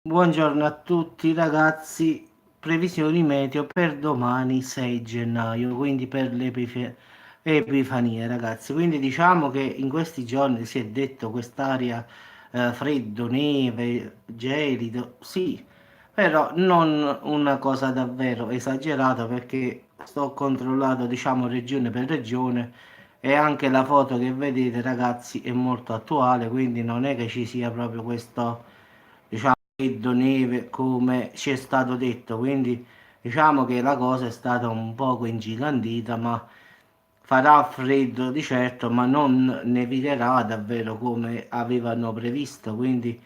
Buongiorno a tutti ragazzi, previsioni meteo per domani 6 gennaio, quindi per Epifania ragazzi, quindi diciamo che in questi giorni si è detto quest'aria freddo, neve, gelido, sì, però non una cosa davvero esagerata perché sto controllando diciamo regione per regione e anche la foto che vedete ragazzi è molto attuale, quindi non è che ci sia proprio questo diciamo freddo, neve, come ci è stato detto, quindi diciamo che la cosa è stata un poco ingigantita, ma farà freddo di certo, ma non nevicherà davvero come avevano previsto, quindi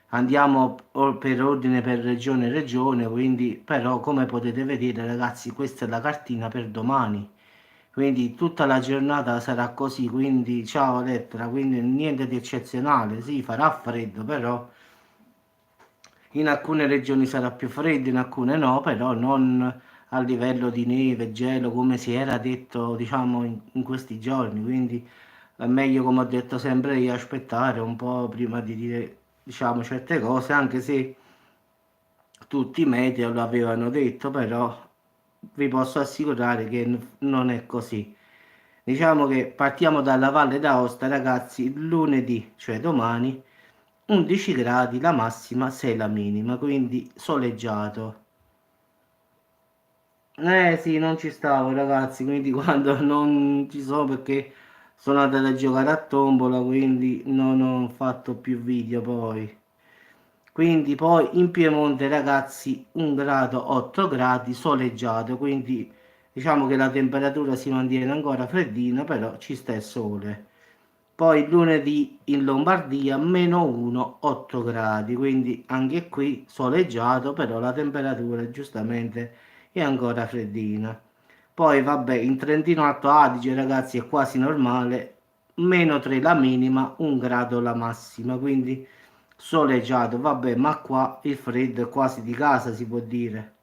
andiamo per ordine per regione regione, quindi però come potete vedere ragazzi, questa è la cartina per domani. Quindi tutta la giornata sarà così, quindi ciao lettera, quindi niente di eccezionale, sì, farà freddo, però in alcune regioni sarà più freddo, in alcune no, però non a livello di neve, gelo, come si era detto, diciamo, in questi giorni. Quindi è meglio, come ho detto sempre io, aspettare un po' prima di dire, diciamo, certe cose, anche se tutti i media lo avevano detto, però vi posso assicurare che non è così. Diciamo che partiamo dalla Valle d'Aosta, ragazzi, lunedì, cioè domani, 11 gradi la massima, 6 la minima, quindi soleggiato. Sì, non ci stavo, ragazzi, quindi quando non ci sono perché sono andato a giocare a tombola, quindi non ho fatto più video poi. Quindi poi in Piemonte ragazzi 1 grado 8 gradi soleggiato, quindi diciamo che la temperatura si mantiene ancora freddina, però ci sta il sole. Poi lunedì in Lombardia meno 1 8 gradi, quindi anche qui soleggiato, però la temperatura giustamente è ancora freddina. Poi vabbè, in Trentino Alto Adige ragazzi è quasi normale, meno 3 la minima, 1 grado la massima, quindi soleggiato, vabbè, ma qua il freddo è quasi di casa, si può dire.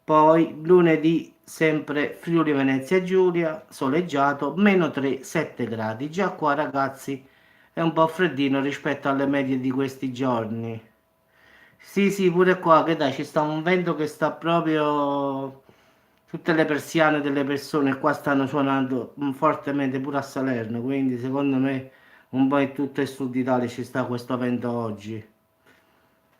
Poi lunedì sempre Friuli Venezia Giulia, soleggiato, meno 3, 7 gradi. Già qua ragazzi è un po' freddino rispetto alle medie di questi giorni. Sì, sì, pure qua, che dai, ci sta un vento che sta proprio. Tutte le persiane delle persone qua stanno suonando fortemente pure a Salerno, quindi secondo me un po' in tutto il sud Italia ci sta questo vento oggi.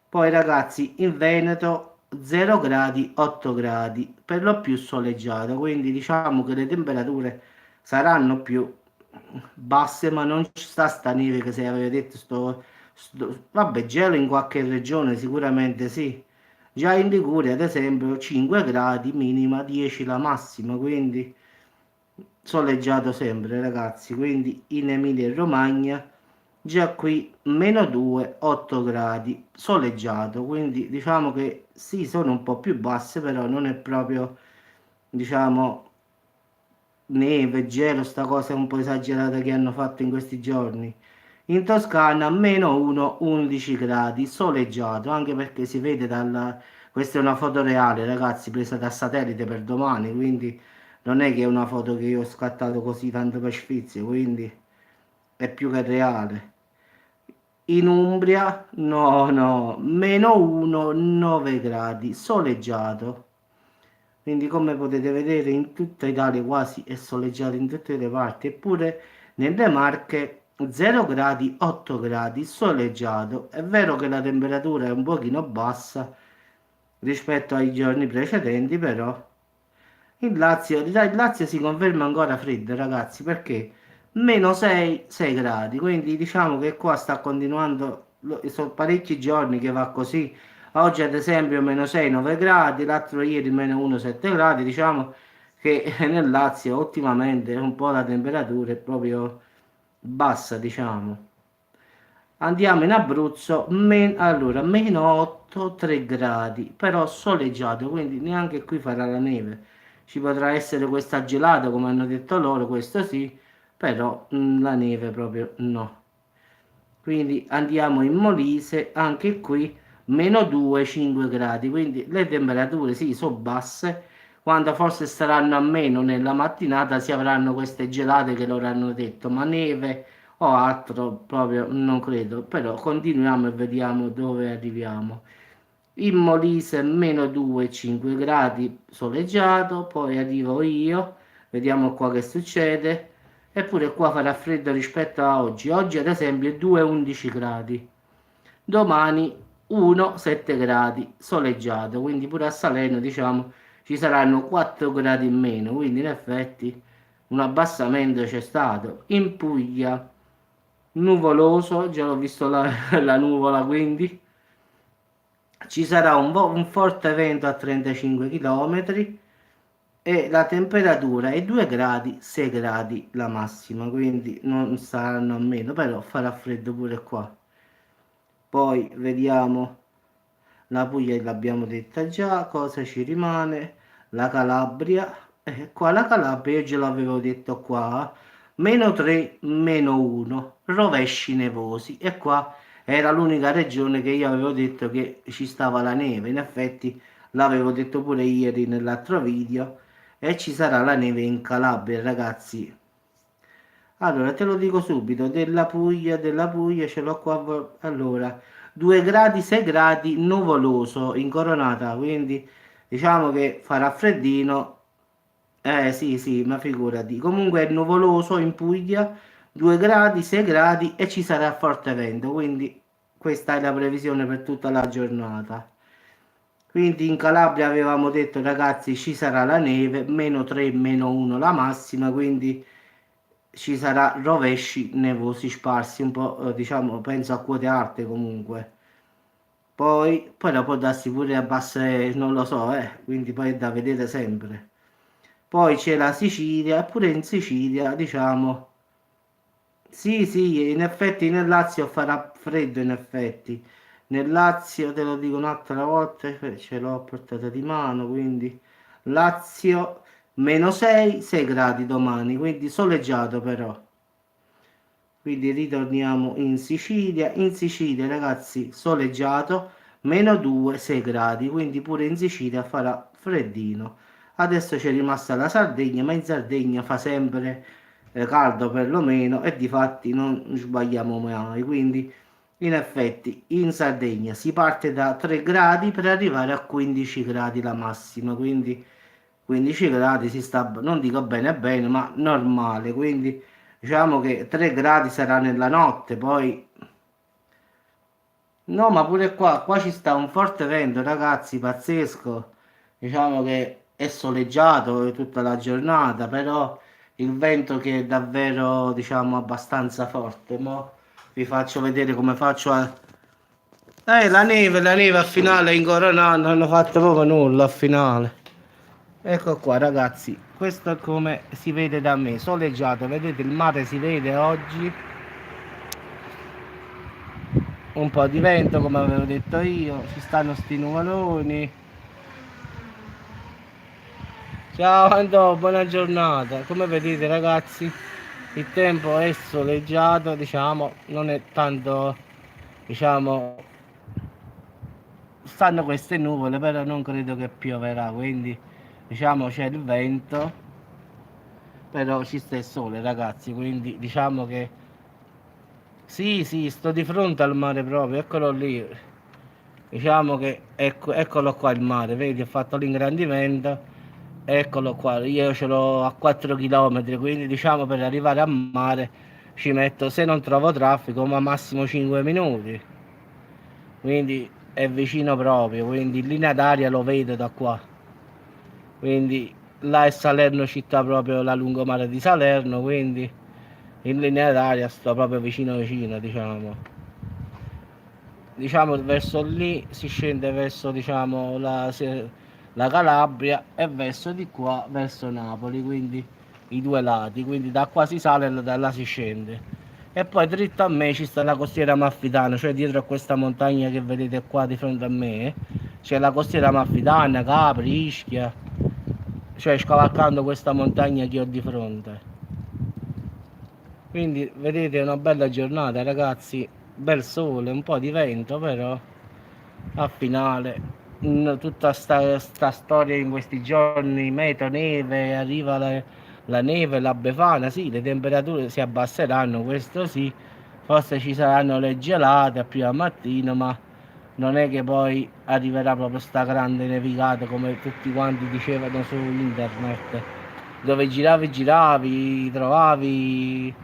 Poi ragazzi, in Veneto 0 gradi, 8 gradi, per lo più soleggiato, quindi diciamo che le temperature saranno più basse, ma non ci sta neve che se avete detto vabbè, gelo in qualche regione sicuramente sì. Già in Liguria, ad esempio, 5 gradi minima, 10 la massima, quindi soleggiato sempre, ragazzi. Quindi in Emilia e Romagna, già qui meno 2, 8 gradi, soleggiato. Quindi diciamo che sì, sono un po' più basse, però non è proprio, diciamo, neve, gelo, sta cosa un po' esagerata che hanno fatto in questi giorni. In Toscana meno 1, 11 gradi, soleggiato, anche perché si vede dalla. Questa è una foto reale, ragazzi, presa da satellite per domani, quindi non è che è una foto che io ho scattato così tanto per sfizio, quindi è più che reale. In Umbria, no, no, meno 1, 9 gradi, soleggiato. Quindi come potete vedere in tutta Italia quasi è soleggiato in tutte le parti, eppure nelle Marche 0 gradi, 8 gradi, soleggiato. È vero che la temperatura è un pochino bassa rispetto ai giorni precedenti, però il Lazio si conferma ancora freddo, ragazzi, perché meno 6, 6 gradi, quindi diciamo che qua sta continuando, sono parecchi giorni che va così. Oggi ad esempio meno 6, 9 gradi, l'altro ieri meno 1, 7 gradi, diciamo che nel Lazio ultimamente un po' la temperatura è proprio bassa, diciamo. Andiamo in Abruzzo, allora, meno 8, 3 gradi, però soleggiato, quindi neanche qui farà la neve. Ci potrà essere questa gelata, come hanno detto loro, questo sì, però la neve proprio no. Quindi andiamo in Molise, anche qui meno 2, 5 gradi, quindi le temperature sì, sono basse, quando forse saranno a meno nella mattinata si avranno queste gelate che loro hanno detto, ma neve o altro proprio non credo, però continuiamo e vediamo dove arriviamo. In Molise meno 2, 5 gradi soleggiato, poi arrivo io, vediamo qua che succede, eppure qua farà freddo rispetto a oggi. Oggi ad esempio è 2, 11 gradi, domani 1, 7 gradi soleggiato, quindi pure a Salerno diciamo ci saranno 4 gradi in meno, quindi in effetti un abbassamento c'è stato. In Puglia nuvoloso, già l'ho visto la nuvola, quindi ci sarà un forte vento a 35 km e la temperatura è 2 gradi, 6 gradi la massima, quindi non saranno a meno, però farà freddo pure qua. Poi vediamo la Puglia, l'abbiamo detta già, cosa ci rimane? La Calabria, qua la Calabria io già l'avevo detto qua, meno 3, meno 1, rovesci nevosi, e qua era l'unica regione che io avevo detto che ci stava la neve, in effetti l'avevo detto pure ieri nell'altro video, e ci sarà la neve in Calabria, ragazzi. Allora, te lo dico subito, della Puglia ce l'ho qua, allora, 2 gradi, 6 gradi, nuvoloso, incoronata, quindi diciamo che farà freddino, sì, sì, ma figurati, comunque è nuvoloso in Puglia, 2 gradi, 6 gradi e ci sarà forte vento, quindi questa è la previsione per tutta la giornata. Quindi in Calabria avevamo detto ragazzi ci sarà la neve, meno 3, meno 1 la massima, quindi ci sarà rovesci nevosi sparsi un po', diciamo, penso a quote alte comunque. Poi la può darsi pure a basse, non lo so, quindi poi è da vedere sempre. Poi c'è la Sicilia, e pure in Sicilia, diciamo, sì, sì, in effetti nel Lazio farà freddo, in effetti. Nel Lazio, te lo dico un'altra volta, ce l'ho a portata di mano, quindi Lazio meno 6, 6 gradi domani, quindi soleggiato però. Quindi ritorniamo in Sicilia. In Sicilia, ragazzi, soleggiato, meno 2, 6 gradi, quindi pure in Sicilia farà freddino. Adesso c'è rimasta la Sardegna, ma in Sardegna fa sempre caldo perlomeno e difatti non sbagliamo mai. Quindi in effetti in Sardegna si parte da 3 gradi per arrivare a 15 gradi la massima, quindi 15 gradi si sta, non dico bene bene, ma normale, quindi diciamo che 3 gradi sarà nella notte, poi no, ma pure qua ci sta un forte vento, ragazzi, pazzesco. Diciamo che è soleggiato tutta la giornata, però il vento che è davvero, diciamo, abbastanza forte. Mo vi faccio vedere come faccio a... la neve a finale in Corona non hanno fatto proprio nulla a finale. Ecco qua, ragazzi, questo è come si vede da me, soleggiato, vedete il mare si vede oggi, un po' di vento come avevo detto io, ci stanno sti nuvoloni. Ciao Andò, buona giornata. Come vedete ragazzi, il tempo è soleggiato, diciamo, non è tanto, diciamo, stanno queste nuvole, però non credo che pioverà, quindi diciamo c'è il vento, però ci sta il sole ragazzi, quindi diciamo che sì, sì, sto di fronte al mare proprio, eccolo lì. Diciamo che eccolo qua il mare, vedi, ho fatto l'ingrandimento, eccolo qua, io ce l'ho a 4 km, quindi diciamo per arrivare a mare ci metto, se non trovo traffico, ma massimo 5 minuti. Quindi è vicino proprio, quindi in linea d'aria lo vedo da qua. Quindi là è Salerno città, proprio la lungomare di Salerno, quindi in linea d'aria sto proprio vicino vicino, diciamo verso lì si scende verso diciamo la Calabria e verso di qua verso Napoli, quindi i due lati, quindi da qua si sale e da là si scende. E poi dritto a me ci sta la costiera amalfitana, cioè dietro a questa montagna che vedete qua di fronte a me c'è la costiera amalfitana, Capri, Ischia, cioè scavalcando questa montagna che ho di fronte. Quindi vedete è una bella giornata ragazzi, bel sole, un po' di vento però a finale tutta sta storia in questi giorni, meteo, neve, arriva la neve, la befana, sì, le temperature si abbasseranno, questo sì, forse ci saranno le gelate a prima mattina, ma non è che poi arriverà proprio sta grande nevicata come tutti quanti dicevano su internet, dove giravi giravi, trovavi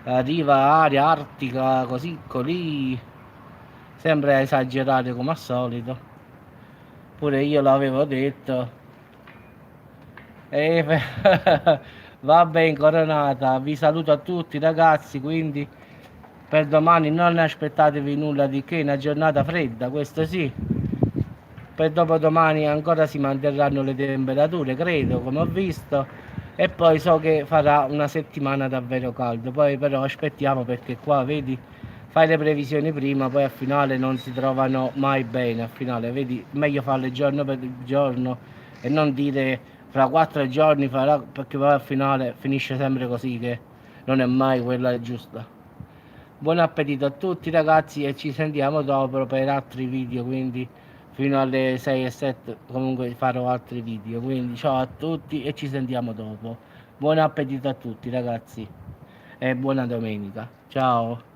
arriva aria artica, così colì, sempre esagerare come al solito, pure io l'avevo detto. E vabbè, incoronata, vi saluto a tutti ragazzi, quindi per domani non aspettatevi nulla di che, una giornata fredda, questo sì. Per dopodomani ancora si manterranno le temperature, credo, come ho visto, e poi so che farà una settimana davvero caldo. Poi però aspettiamo, perché qua vedi, fai le previsioni prima, poi al finale non si trovano mai bene, al finale vedi, meglio farle giorno per giorno e non dire fra 4 giorni farà, perché poi al finale finisce sempre così, che non è mai quella giusta. Buon appetito a tutti ragazzi, e ci sentiamo dopo per altri video, quindi fino alle 6 e 7 comunque farò altri video, quindi ciao a tutti e ci sentiamo dopo. Buon appetito a tutti ragazzi e buona domenica, ciao.